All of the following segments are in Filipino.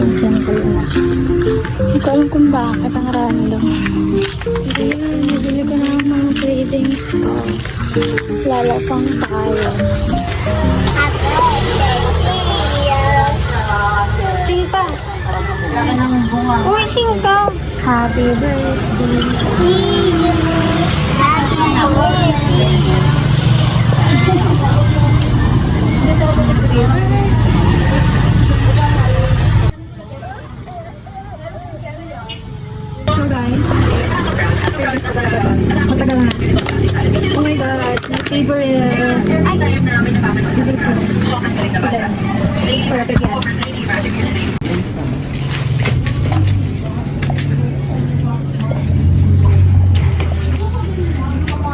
yung simple na. Hindi ko alam kung bakit ang random. Hindi yan, nabili ko na ang mga cravings ko. Lalo pang tayo. Sing pa! Uy, sing ka! Happy birthday to you! Happy birthday! So guys, matagal na. Oh my god, my favorite. Ay! Perfect yan.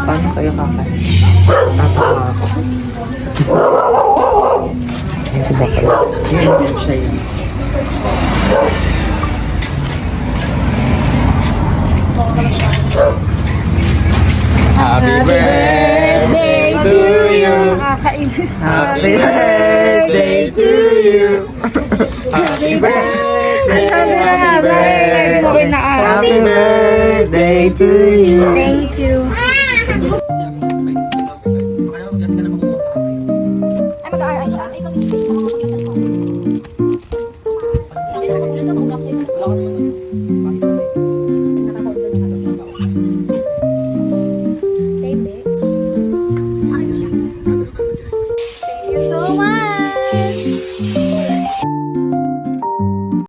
Paano kayo kakain? Tatawa ako. Yan si Bakal. Yan siya yun. Happy birthday to you. Nakakainis. Happy birthday to you. Happy birthday. Happy birthday. Happy birthday to you. Thank you.